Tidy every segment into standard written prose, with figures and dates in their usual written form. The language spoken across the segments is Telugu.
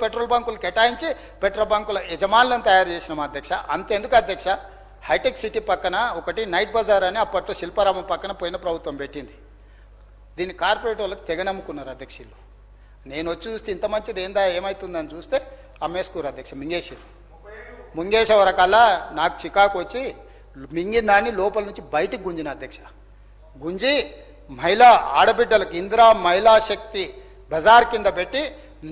పెట్రోల్ బంకులు కేటాయించి పెట్రోల్ బంకుల యజమానులను తయారు చేసినాం అధ్యక్ష. అంతెందుకు అధ్యక్ష, హైటెక్ సిటీ పక్కన ఒకటి నైట్ బజార్ అని అప్పట్లో శిల్పారామం పక్కన పోయిన ప్రభుత్వం పెట్టింది. దీన్ని కార్పొరేట్ వాళ్ళకి తెగ నమ్ముకున్నారు అధ్యక్షులు. నేను వచ్చి చూస్తే ఇంత మంచిది ఏందా ఏమవుతుందని చూస్తే అమ్మేసుకోరు అధ్యక్ష, మింగేసారు. ముంగేసే వరకల్లా నాకు చికాకు వచ్చి మింగిన దాన్ని లోపల నుంచి బయటికి గుంజిన అధ్యక్ష. గుంజి మహిళా ఆడబిడ్డలకు ఇందిరా మహిళా శక్తి బజార్ కింద పెట్టి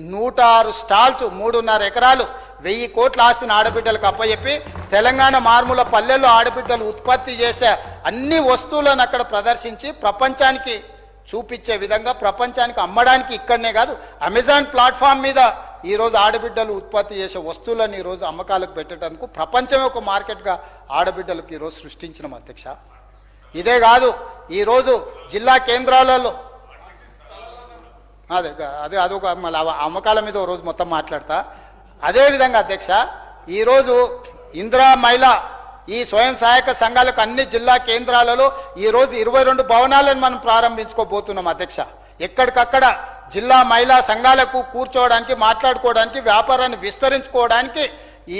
106 స్టాల్స్ 3.5 ఎకరాలు 1000 కోట్ల ఆస్తిని ఆడబిడ్డలకు అప్పచెప్పి తెలంగాణ మారుమూల పల్లెల్లో ఆడబిడ్డలు ఉత్పత్తి చేసే అన్ని వస్తువులను అక్కడ ప్రదర్శించి ప్రపంచానికి చూపించే విధంగా, ప్రపంచానికి అమ్మడానికి ఇక్కడనే కాదు అమెజాన్ ప్లాట్ఫామ్ మీద ఈరోజు ఆడబిడ్డలు ఉత్పత్తి చేసే వస్తువులను ఈరోజు అమ్మకాలకు పెట్టడానికి ప్రపంచమే ఒక మార్కెట్గా ఆడబిడ్డలకు ఈరోజు సృష్టించిన అధ్యక్ష. ఇదే కాదు, ఈరోజు జిల్లా కేంద్రాలలో అదొక మళ్ళీ అమ్మకాల మీద ఓ రోజు మొత్తం మాట్లాడతా. అదేవిధంగా అధ్యక్ష, ఈరోజు ఇందిరా మహిళా ఈ స్వయం సహాయక సంఘాలకు అన్ని జిల్లా కేంద్రాలలో ఈరోజు 22 భవనాలను మనం ప్రారంభించుకోబోతున్నాం అధ్యక్ష. ఎక్కడికక్కడ జిల్లా మహిళా సంఘాలకు కూర్చోవడానికి, మాట్లాడుకోవడానికి, వ్యాపారాన్ని విస్తరించుకోవడానికి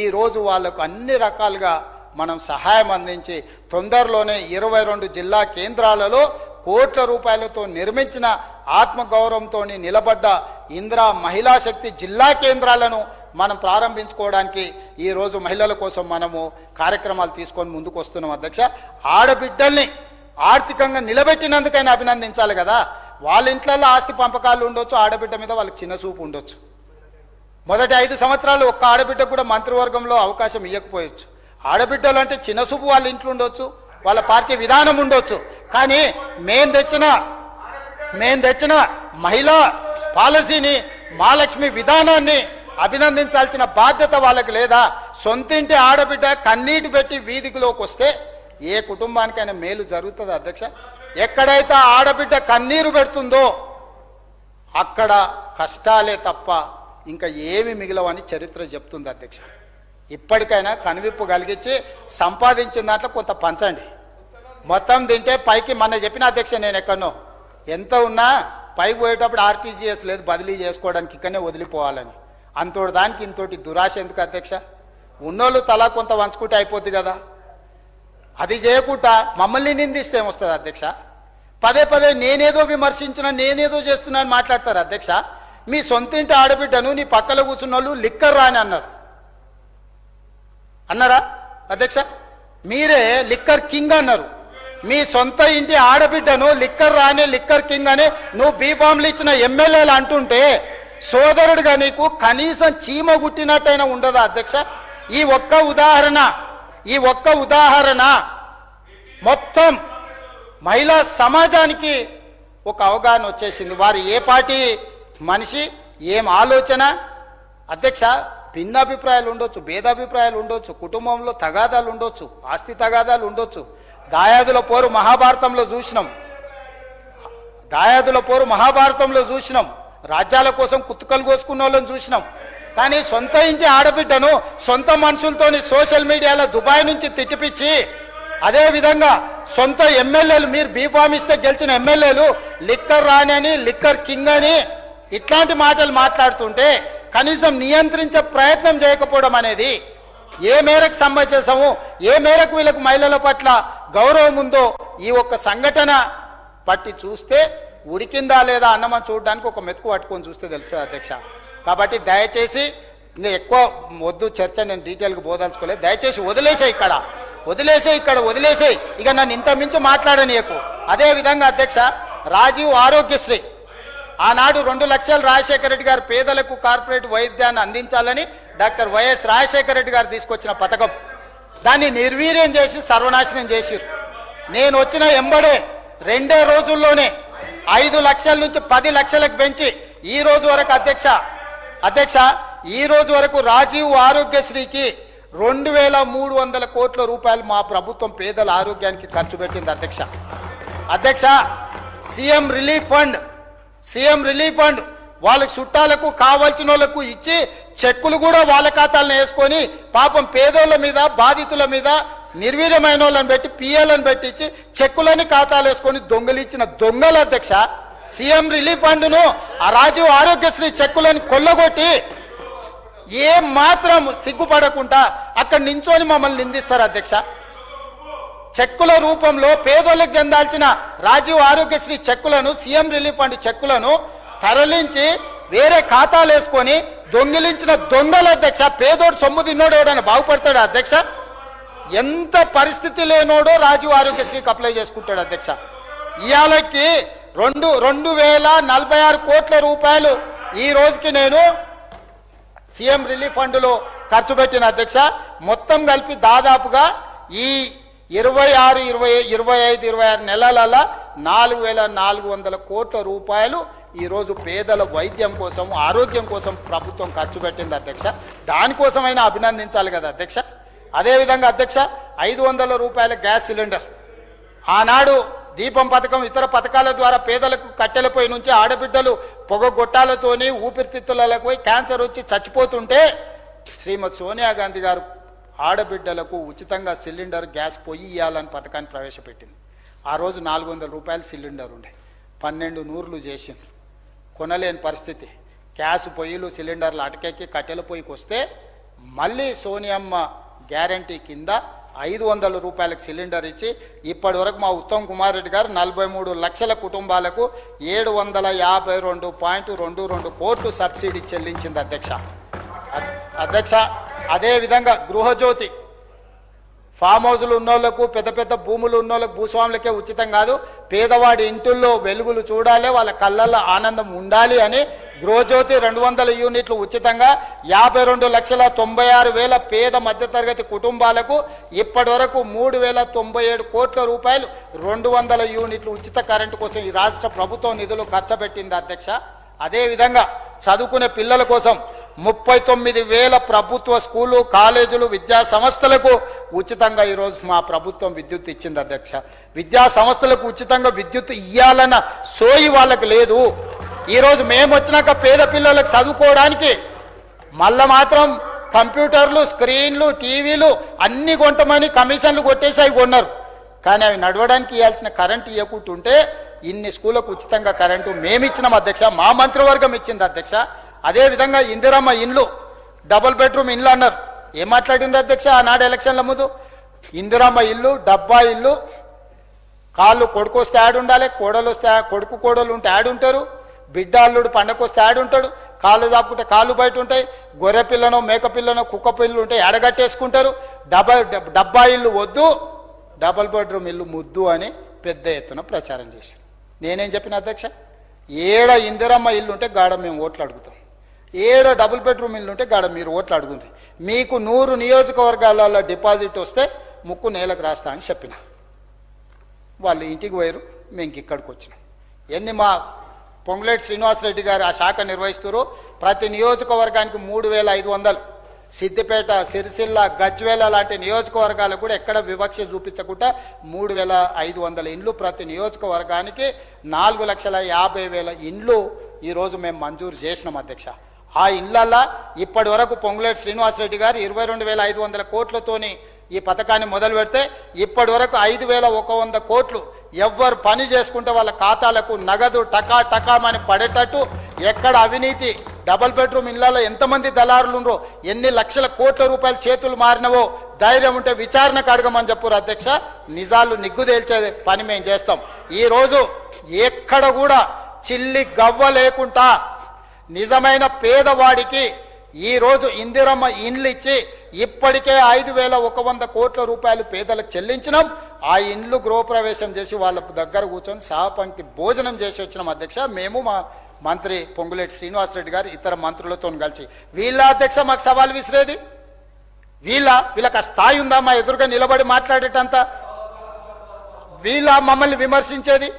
ఈరోజు వాళ్లకు అన్ని రకాలుగా మనం సహాయం అందించి తొందరలోనే 22 జిల్లా కేంద్రాలలో కోట్ల రూపాయలతో నిర్మించిన ఆత్మగౌరవంతో నిలబడ్డ ఇందిరా మహిళా శక్తి జిల్లా కేంద్రాలను మనం ప్రారంభించుకోవడానికి ఈరోజు మహిళల కోసం మనము కార్యక్రమాలు తీసుకొని ముందుకు వస్తున్నాం అధ్యక్ష. ఆడబిడ్డల్ని ఆర్థికంగా నిలబెట్టినందుకైనా అభినందించాలి కదా. వాళ్ళ ఇంట్లలో ఆస్తి పంపకాలు ఉండొచ్చు, ఆడబిడ్డ మీద వాళ్ళకి చిన్న చూపు ఉండొచ్చు. మొదటి 5 సంవత్సరాలు ఒక్క ఆడబిడ్డకు కూడా మంత్రివర్గంలో అవకాశం ఇవ్వకపోవచ్చు. ఆడబిడ్డలు అంటే చిన్న చూపు వాళ్ళ ఇంట్లో ఉండొచ్చు, వాళ్ళ పార్టీ విధానం ఉండొచ్చు. కానీ మేము తెచ్చిన మహిళా పాలసీని, మహాలక్ష్మి విధానాన్ని అభినందించాల్సిన బాధ్యత వాళ్ళకి లేదా? సొంతింటి ఆడబిడ్డ కన్నీటి పెట్టి వీధిలోకి వస్తే ఏ కుటుంబానికైనా మేలు జరుగుతుంది అధ్యక్ష. ఎక్కడైతే ఆడబిడ్డ కన్నీరు పెడుతుందో అక్కడ కష్టాలే తప్ప ఇంకా ఏమి మిగిలవని చరిత్ర చెప్తుంది అధ్యక్ష. ఇప్పటికైనా కనువిప్పు కలిగించి సంపాదించిన దాంట్లో కొంత పంచండి. మొత్తం తింటే పైకి మన చెప్పిన అధ్యక్ష, నేను ఎక్కడనో ఎంత ఉన్నా పైకి పోయేటప్పుడు ఆర్టీజీఎస్ లేదు, బదిలీ చేసుకోవడానికి ఇక్కడనే వదిలిపోవాలని. అంతోటి దానికి ఇంతోటి దురాశ ఎందుకు అధ్యక్ష? ఉన్నోళ్ళు తలా కొంత వంచుకుంటే అయిపోద్ది కదా. అది చేయకుండా మమ్మల్ని నిందిస్తే ఏమొస్తుంది అధ్యక్ష? పదే పదే నేనేదో విమర్శించిన, నేనేదో చేస్తున్నా అని మాట్లాడతారు అధ్యక్ష. మీ సొంతింటి ఆడబిడ్డను నీ పక్కలో కూర్చున్న వాళ్ళు లిక్కర్ రాని అన్నారా అధ్యక్ష? మీరే లిక్కర్ కింగ్ అన్నారు. మీ సొంత ఇంటి ఆడబిడ్డను లిక్కర్ రాని, లిక్కర్ కింగ్ అని నువ్వు బీఫామ్లు ఇచ్చిన ఎమ్మెల్యేలు అంటుంటే సోదరుడిగా నీకు కనీసం చీమ గుట్టినట్టయినా ఉండదా అధ్యక్ష? ఈ ఒక్క ఉదాహరణ మొత్తం మహిళా సమాజానికి ఒక అవగాహన వచ్చేసింది. వారు ఏ పార్టీ మనిషి, ఏం ఆలోచన అధ్యక్ష. భిన్నాభిప్రాయాలు ఉండొచ్చు, భేదాభిప్రాయాలు ఉండొచ్చు, కుటుంబంలో తగాదాలు ఉండొచ్చు, ఆస్తి తగాదాలు ఉండొచ్చు. దాయాదుల పోరు మహాభారతంలో చూసినాం. రాజ్యాల కోసం కుత్తుకలు కోసుకున్న వాళ్ళని చూసినాం. కానీ సొంత ఇంటి ఆడబిడ్డను సొంత మనుషులతోని సోషల్ మీడియాలో దుబాయ్ నుంచి తిట్టిపిచ్చి, అదేవిధంగా సొంత ఎమ్మెల్యేలు, మీరు బీఫామ్ ఇస్తే గెలిచిన ఎమ్మెల్యేలు లిక్కర్ రాని అని, లిక్కర్ కింగ్ అని ఇట్లాంటి మాటలు మాట్లాడుతుంటే కనీసం నియంత్రించే ప్రయత్నం చేయకపోవడం అనేది ఏ మేరకు సమంజసము, ఏ మేరకు వీళ్ళకు మహిళల పట్ల గౌరవం ఉందో ఈ ఒక్క సంఘటన పట్టి చూస్తే ఉడికిందా లేదా అన్నమని చూడడానికి ఒక మెతుకు పట్టుకొని చూస్తే తెలుస్తుంది అధ్యక్ష. కాబట్టి దయచేసి ఇంకా ఎక్కువ వద్దు చర్చ, నేను డీటెయిల్గా బోదాల్చుకోలేదు. దయచేసి వదిలేసాయి ఇక నన్ను ఇంత మించి మాట్లాడనీయకు. అదేవిధంగా అధ్యక్ష, రాజీవ్ ఆరోగ్యశ్రీ ఆనాడు 2 లక్షలు రాజశేఖర రెడ్డి గారు పేదలకు కార్పొరేట్ వైద్యాన్ని అందించాలని డాక్టర్ వైఎస్ రాజశేఖర రెడ్డి గారు తీసుకొచ్చిన పథకం, దాన్ని నిర్వీర్యం చేసి సర్వనాశనం చేసిరు. నేను వచ్చిన ఎంబడే 2 రోజుల్లోనే 5 లక్షల నుంచి 10 లక్షలకు పెంచి ఈ రోజు వరకు అధ్యక్ష ఈ రోజు వరకు రాజీవ్ ఆరోగ్యశ్రీకి 2300 కోట్ల రూపాయలు మా ప్రభుత్వం పేదల ఆరోగ్యానికి ఖర్చు పెట్టింది అధ్యక్ష. సీఎం రిలీఫ్ ఫండ్ వాళ్ళకి చుట్టాలకు కావాల్సిన వాళ్ళకు ఇచ్చి చెక్కులు కూడా వాళ్ళ ఖాతాలను వేసుకొని పాపం పేదోళ్ళ మీద, బాధితుల మీద, నిర్వీర్యమైన వాళ్ళని పెట్టి పిఎలను పెట్టించి చెక్కులని ఖాతాలు వేసుకొని దొంగలిచ్చిన దొంగలు అధ్యక్ష. సీఎం రిలీఫ్ ఫండ్ను ఆ రాజీవ్ ఆరోగ్యశ్రీ చెక్కులను కొల్లగొట్టి ఏం మాత్రం సిగ్గుపడకుండా అక్కడ నించొని మమ్మల్ని నిందిస్తారు అధ్యక్ష. చెక్కుల రూపంలో పేదోళ్ళకి చెందాల్సిన రాజీవ్ ఆరోగ్యశ్రీ చెక్కులను, సీఎం రిలీఫ్ ఫండ్ చెక్కులను తరలించి వేరే ఖాతాలు వేసుకొని దొంగిలించిన దొంగల అధ్యక్ష. పేదోడు సొమ్ము తిన్నోడు ఎవడైనా బాగుపడతాడు అధ్యక్ష? ఎంత పరిస్థితి లేనోడో రాజీవ్ ఆరోగ్యశ్రీకి అప్లై చేసుకుంటాడు అధ్యక్ష. ఇవాళకి 2046 కోట్ల రూపాయలు ఈ రోజుకి నేను సీఎం రిలీఫ్ ఫండ్లో ఖర్చు పెట్టిన అధ్యక్ష. మొత్తం కలిపి దాదాపుగా ఈ 26, 25, 26 నెలలలో 4400 కోట్ల రూపాయలు ఈరోజు పేదల వైద్యం కోసం, ఆరోగ్యం కోసం ప్రభుత్వం ఖర్చు పెట్టింది అధ్యక్ష. దానికోసమైనా అభినందించాలి కదా అధ్యక్ష. అదేవిధంగా అధ్యక్ష 500 రూపాయల గ్యాస్ సిలిండర్, ఆనాడు దీపం పథకం, ఇతర పథకాల ద్వారా పేదలకు కట్టెలపై నుంచి ఆడబిడ్డలు పొగ గొట్టాలతోని ఊపిరితిత్తులకు పోయి క్యాన్సర్ వచ్చి చచ్చిపోతుంటే శ్రీమతి సోనియా గాంధీ గారు ఆడబిడ్డలకు ఉచితంగా సిలిండర్, గ్యాస్ పొయ్యి ఇవ్వాలని పథకాన్ని ప్రవేశపెట్టింది. ఆ రోజు 400 రూపాయల సిలిండర్ ఉండే, 12 నూర్లు చేసింది. కొనలేని పరిస్థితి. గ్యాస్ పొయ్యిలు, సిలిండర్లు అటకెక్కి కట్టెల పొయ్యికి వస్తే మళ్ళీ సోనియమ్మ గ్యారంటీ కింద 500 రూపాయలకు సిలిండర్ ఇచ్చి ఇప్పటి వరకు మా ఉత్తమ్ కుమార్ రెడ్డి గారు 43 లక్షల కుటుంబాలకు 752.22 కోట్లు సబ్సిడీ చెల్లించింది అధ్యక్ష. అదేవిధంగా గృహజ్యోతి, ఫామ్ హౌజులు ఉన్నోళ్లకు, పెద్ద పెద్ద భూములు ఉన్నోళ్ళకు, భూస్వాములకే ఉచితం కాదు, పేదవాడి ఇంటుల్లో వెలుగులు చూడాలి, వాళ్ళ కళ్ళల్లో ఆనందం ఉండాలి అని గృహజ్యోతి 200 యూనిట్లు ఉచితంగా 52,96,000 పేద మధ్యతరగతి కుటుంబాలకు ఇప్పటి వరకు 3,097 కోట్ల రూపాయలు 200 యూనిట్లు ఉచిత కరెంటు కోసం ఈ రాష్ట్ర ప్రభుత్వం నిధులు ఖర్చు పెట్టింది అధ్యక్ష. అదేవిధంగా చదువుకునే పిల్లల కోసం 39,000 ప్రభుత్వ స్కూలు, కాలేజీలు, విద్యా సంస్థలకు ఉచితంగా ఈరోజు మా ప్రభుత్వం విద్యుత్ ఇచ్చింది అధ్యక్ష. విద్యా సంస్థలకు ఉచితంగా విద్యుత్ ఇవ్వాలన్న సోయి వాళ్ళకి లేదు. ఈరోజు మేము వచ్చినాక పేద పిల్లలకు చదువుకోవడానికి మళ్ళా మాత్రం కంప్యూటర్లు, స్క్రీన్లు, టీవీలు అన్ని కొంటమని కమిషన్లు కొట్టేసి అవి కొన్నారు. కానీ అవి నడవడానికి ఇవ్వాల్సిన కరెంటు ఇవ్వకుంటుంటే ఇన్ని స్కూళ్ళకు ఉచితంగా కరెంటు మేమిచ్చినాం అధ్యక్ష, మా మంత్రివర్గం ఇచ్చింది అధ్యక్ష. అదేవిధంగా ఇందిరమ్మ ఇండ్లు, డబుల్ బెడ్రూమ్ ఇండ్లు అన్నారు. ఏం మాట్లాడింది అధ్యక్ష ఆనాడు ఎలక్షన్ల ముందు? ఇందిరమ్మ ఇల్లు, డబ్బా ఇల్లు, కాళ్ళు కొడుకు వస్తే యాడ్ ఉండాలి, కోడలు వస్తే కొడుకు కోడలు ఉంటే యాడ్ ఉంటారు, బిడ్డ అల్లుడు పండగకు వస్తే యాడ్ ఉంటాడు, కాళ్ళు చాపుకుంటే కాళ్ళు బయట ఉంటాయి, గొర్రె పిల్లనో మేక పిల్లనో కుక్క పిల్లలు ఉంటే ఎడగట్టేసుకుంటారు. డబ్బా ఇల్లు వద్దు, డబుల్ బెడ్రూమ్ ఇల్లు ముద్దు అని పెద్ద ఎత్తున ప్రచారం చేశారు. నేనేం చెప్పిన అధ్యక్ష, ఏడ ఇందిరమ్మ ఇల్లు ఉంటే గాడ మేము ఓట్లు అడుగుతాం, ఏడ డబుల్ బెడ్రూమ్ ఇల్లు ఉంటే గాడ మీరు ఓట్లు అడుగుతుంది, మీకు 100 నియోజకవర్గాలలో డిపాజిట్ వస్తే ముక్కు నేలకు రాస్తా అని చెప్పిన. వాళ్ళు ఇంటికి పోయారు, మేము ఇక్కడికి వచ్చినాం. ఎన్ని మా పొంగులేటి శ్రీనివాసరెడ్డి గారు ఆ శాఖ నిర్వహిస్తారు. ప్రతి నియోజకవర్గానికి 3,500, సిద్దిపేట, సిరిసిల్ల, గజ్వేల లాంటి నియోజకవర్గాలకు కూడా ఎక్కడ వివక్ష చూపించకుండా 3,500 ఇండ్లు ప్రతి నియోజకవర్గానికి 4,50,000 ఇండ్లు ఈరోజు మేము మంజూరు చేసినాం అధ్యక్ష. ఆ ఇండ్లల్లో ఇప్పటి వరకు పొంగులేటి శ్రీనివాసరెడ్డి గారు 22,500 కోట్లతోని ఈ పథకాన్ని మొదలు పెడితే ఇప్పటి వరకు 5,100 కోట్లు ఎవ్వరు పని చేసుకుంటే వాళ్ళ ఖాతాలకు నగదు టకా టకామని పడేటట్టు, ఎక్కడ అవినీతి, డబుల్ బెడ్రూమ్ ఇళ్లలో ఎంతమంది దళారులు ఉన్నారో, ఎన్ని లక్షల కోట్ల రూపాయలు చేతులు మారినవో ధైర్యం ఉంటే విచారణకు అడగమని చెప్పారు అధ్యక్ష. నిజాలు నిగ్గు తేల్చే పని మేము చేస్తాం. ఈరోజు ఎక్కడ కూడా చిల్లి గవ్వ లేకుండా నిజమైన పేదవాడికి ఈరోజు ఇందిరమ్మ ఇండ్లు ఇచ్చి ఇప్పటికే 5,100 కోట్ల రూపాయలు పేదలకు చెల్లించినాం. ఆ ఇండ్లు గృహప్రవేశం చేసి వాళ్ళ దగ్గర కూర్చొని సహపంక్తి భోజనం చేసి వచ్చినాం అధ్యక్ష. మేము మా మంత్రి పొంగులేటి శ్రీనివాసరెడ్డి గారు ఇతర మంత్రులతో కలిసి. వీళ్ళ అధ్యక్ష మాకు సవాల్ విసిరేది? వీళ్ళకి ఆ స్థాయి ఉందా మా ఎదురుగా నిలబడి మాట్లాడేటంత? వీళ్ళ మమ్మల్ని విమర్శించేది?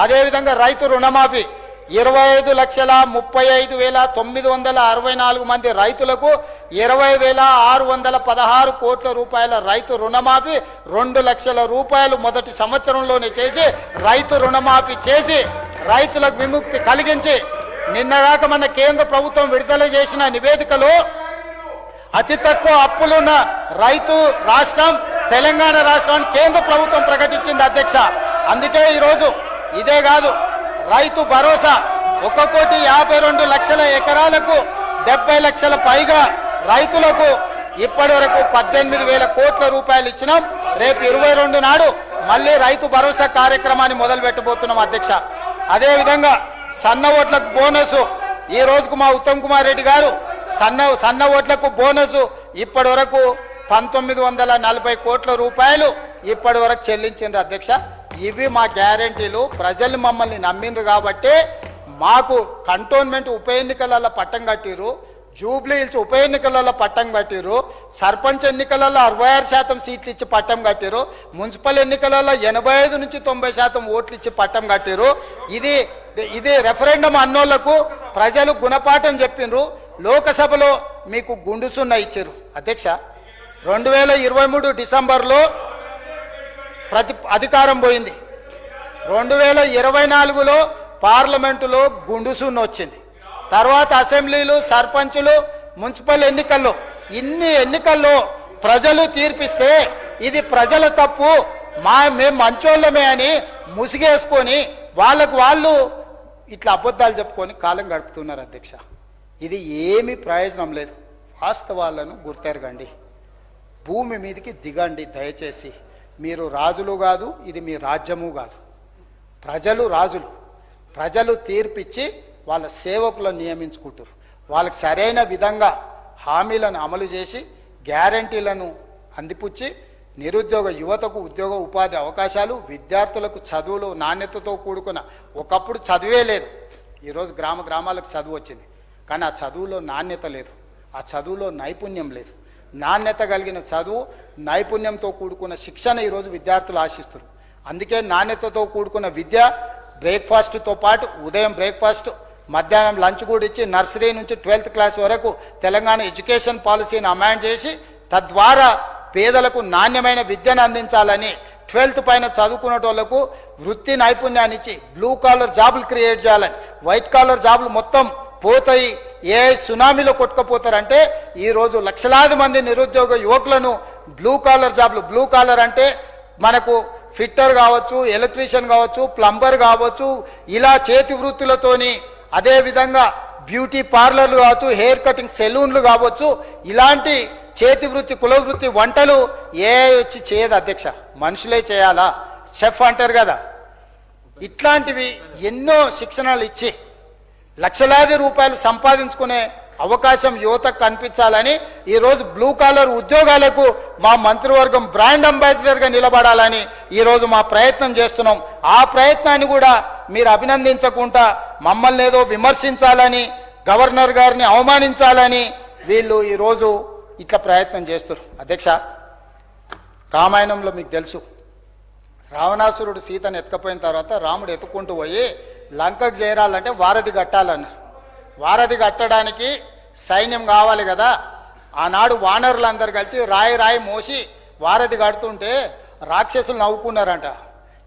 అదేవిధంగా రైతు రుణమాఫీ 25,35,964 మంది రైతులకు 20,616 కోట్ల రూపాయల రైతు రుణమాఫీ, 2 లక్షల రూపాయలు మొదటి సంవత్సరంలోనే చేసి రైతు రుణమాఫీ చేసి రైతులకు విముక్తి కలిగించి నిన్నగాక మన కేంద్ర ప్రభుత్వం విడుదల చేసిన నివేదికలో అతి తక్కువ అప్పులున్న రైతు రాష్ట్రం తెలంగాణ రాష్ట్రాన్ని కేంద్ర ప్రభుత్వం ప్రకటించింది అధ్యక్ష. అందుకే ఈరోజు ఇదే కాదు, రైతు భరోసా 1,52,00,000 ఎకరాలకు 70 లక్షల పైగా రైతులకు ఇప్పటి వరకు 18,000 కోట్ల రూపాయలు ఇచ్చినాం. రేపు 22 నాడు మళ్ళీ రైతు భరోసా కార్యక్రమాన్ని మొదలు పెట్టబోతున్నాం అధ్యక్ష. అదేవిధంగా సన్న ఓట్లకు బోనస్ ఈ రోజుకు మా ఉత్తమ్ కుమార్ రెడ్డి గారు సన్న ఓట్లకు బోనస్ ఇప్పటి వరకు 1940 కోట్ల రూపాయలు ఇప్పటి వరకు చెల్లించిండ్రు అధ్యక్ష. ఇవి మా గ్యారంటీలు. ప్రజలు మమ్మల్ని నమ్మిండ్రు కాబట్టి మాకు కంటోన్మెంట్ ఉప ఎన్నికలలో పట్టం కట్టిరు, జూబ్లీ హిల్స్ ఉప ఎన్నికలలో పట్టం కట్టిరు, సర్పంచ్ ఎన్నికలలో 66% సీట్లు ఇచ్చి పట్టం కట్టిరు, మున్సిపల్ ఎన్నికలలో 85 నుంచి 90% ఓట్లు ఇచ్చి పట్టం కట్టిరు. ఇది రెఫరెండం అన్నోళ్లకు ప్రజలు గుణపాఠం చెప్పిండ్రు. లోకసభలో మీకు గుండుసున్న ఇచ్చారు అధ్యక్ష. 2023 డిసెంబర్లో అధికారం పోయింది. 2024లో పార్లమెంటులో గుండుసున్న వచ్చింది. తర్వాత అసెంబ్లీలు, సర్పంచులు, మున్సిపల్ ఎన్నికల్లో ఇన్ని ఎన్నికల్లో ప్రజలు తీర్పిస్తే ఇది ప్రజల తప్పు, మేము మంచోళ్ళమే అని ముసిగేసుకొని వాళ్ళు ఇట్లా అబద్ధాలు చెప్పుకొని కాలం గడుపుతున్నారు అధ్యక్ష. ఇది ఏమీ ప్రయోజనం లేదు. వాస్తవాలను గుర్తెరగండి, భూమి మీదకి దిగండి దయచేసి. మీరు రాజులు కాదు, ఇది మీ రాజ్యము కాదు. ప్రజలు రాజులు. ప్రజలు తీర్పిచ్చి వాళ్ళ సేవకులను నియమించుకుంటారు. వాళ్ళకి సరైన విధంగా హామీలను అమలు చేసి గ్యారంటీలను అందిపుచ్చి నిరుద్యోగ యువతకు ఉద్యోగ ఉపాధి అవకాశాలు, విద్యార్థులకు చదువులు నాణ్యతతో కూడుకున్న, ఒకప్పుడు చదువే లేదు, ఈరోజు గ్రామాలకు చదువు వచ్చింది, కానీ ఆ చదువులో నాణ్యత లేదు, ఆ చదువులో నైపుణ్యం లేదు. నాణ్యత కలిగిన చదువు, నైపుణ్యంతో కూడుకున్న శిక్షణ ఈరోజు విద్యార్థులు ఆశిస్తారు. అందుకే నాణ్యతతో కూడుకున్న విద్య, బ్రేక్ఫాస్ట్తో పాటు ఉదయం బ్రేక్ఫాస్ట్, మధ్యాహ్నం లంచ్ కూడా ఇచ్చి నర్సరీ నుంచి 12th క్లాస్ వరకు తెలంగాణ ఎడ్యుకేషన్ పాలసీని అమెండ్ చేసి తద్వారా పేదలకు నాణ్యమైన విద్యను అందించాలని 12th పైన చదువుకునేటోళ్లకు వృత్తి నైపుణ్యాన్ని ఇచ్చి బ్లూ కాలర్ జాబులు క్రియేట్ చేయాలని. వైట్ కాలర్ జాబులు మొత్తం పోతాయి, ఏ సునామీలో కొట్టుకపోతారంటే ఈరోజు లక్షలాది మంది నిరుద్యోగ యువకులను బ్లూ కాలర్ జాబులు, బ్లూ కాలర్ అంటే మనకు ఫిట్టర్ కావచ్చు, ఎలక్ట్రీషియన్ కావచ్చు, ప్లంబర్ కావచ్చు, ఇలా చేతి వృత్తులతోని, అదేవిధంగా బ్యూటీ పార్లర్లు కావచ్చు, హెయిర్ కటింగ్ సెలూన్లు కావచ్చు, ఇలాంటి చేతి వృత్తి, కుల వృత్తి, వంటలు వచ్చి చేయదు అధ్యక్ష, మనుషులే చేయాలా, షెఫ్ అంటారు కదా. ఇట్లాంటివి ఎన్నో శిక్షణలు ఇచ్చి లక్షలాది రూపాయలు సంపాదించుకునే అవకాశం యువతకు కనిపించాలని ఈరోజు బ్లూ కాలర్ ఉద్యోగాలకు మా మంత్రివర్గం బ్రాండ్ అంబాసిడర్గా నిలబడాలని ఈరోజు మా ప్రయత్నం చేస్తున్నాం. ఆ ప్రయత్నాన్ని కూడా మీరు అభినందించకుండా మమ్మల్ని ఏదో విమర్శించాలని, గవర్నర్ గారిని అవమానించాలని వీళ్ళు ఈరోజు ఇట్లా ప్రయత్నం చేస్తారు అధ్యక్ష. రామాయణంలో మీకు తెలుసు, రావణాసురుడు సీతను ఎత్తుకపోయిన తర్వాత రాముడు ఎత్తుకుంటూ పోయి లంకకు చేరాలంటే వారధి కట్టాలన్నారు. వారధి కట్టడానికి సైన్యం కావాలి కదా. ఆనాడు వానరులందరూ కలిసి రాయి మోసి వారధి కడుతుంటే రాక్షసులు నవ్వుకున్నారంట.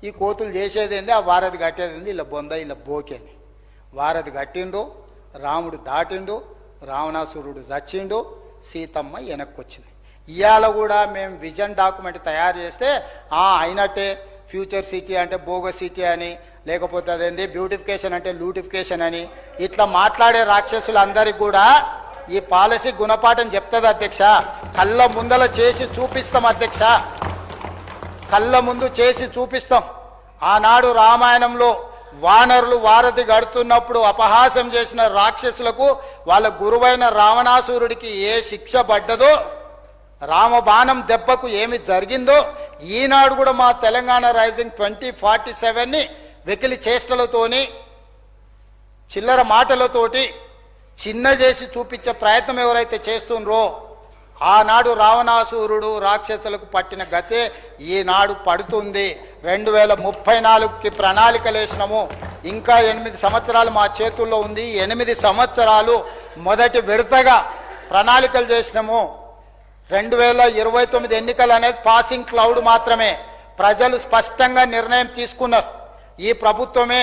ఈ కోతులు చేసేదేంది, ఆ వారధి కట్టేది ఇలా బొంద ఇలా బోకి అని. వారధి కట్టిండు, రాముడు దాటిండు, రావణాసురుడు చచ్చిండు, సీతమ్మ వెనక్కి వచ్చింది. ఇవాళ కూడా మేము విజన్ డాక్యుమెంట్ తయారు చేస్తే అయినట్టే, ఫ్యూచర్ సిటీ అంటే బోగస్ సిటీ అని, లేకపోతే అదేంటి బ్యూటిఫికేషన్ అంటే లూటిఫికేషన్ అని ఇట్లా మాట్లాడే రాక్షసులందరికీ కూడా ఈ పాలసీ గుణపాఠం చెప్తుంది అధ్యక్ష. కళ్ళ ముందల చేసి చూపిస్తాం అధ్యక్ష, కళ్ళ ముందు చేసి చూపిస్తాం. ఆనాడు రామాయణంలో వానరులు వారధి గడుతున్నప్పుడు అపహాసం చేసిన రాక్షసులకు వాళ్ళ గురువైన రావణాసురుడికి ఏ శిక్ష పడ్డదో, రామబాణం దెబ్బకు ఏమి జరిగిందో ఈనాడు కూడా మా తెలంగాణ రైజింగ్ 2047ని వెకిలి చేష్టలతోని, చిల్లర మాటలతోటి చిన్న చేసి చూపించే ప్రయత్నం ఎవరైతే చేస్తుండ్రో ఆనాడు రావణాసురుడు రాక్షసులకు పట్టిన గతే ఈనాడు పడుతుంది. 2034కి ప్రణాళికలు వేసినాము. ఇంకా 8 సంవత్సరాలు మా చేతుల్లో ఉంది. 8 సంవత్సరాలు మొదటి విడతగా ప్రణాళికలు చేసినాము. 2029 ఎన్నికలు అనేది పాసింగ్ క్లౌడ్ మాత్రమే. ప్రజలు స్పష్టంగా నిర్ణయం తీసుకున్నారు. ఈ ప్రభుత్వమే,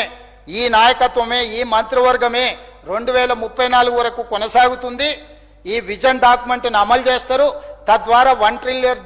ఈ నాయకత్వమే, ఈ మంత్రివర్గమే 2034 వరకు కొనసాగుతుంది. ఈ విజన్ డాక్యుమెంట్ని అమలు చేస్తారు. తద్వారా $1 ట్రిలియన్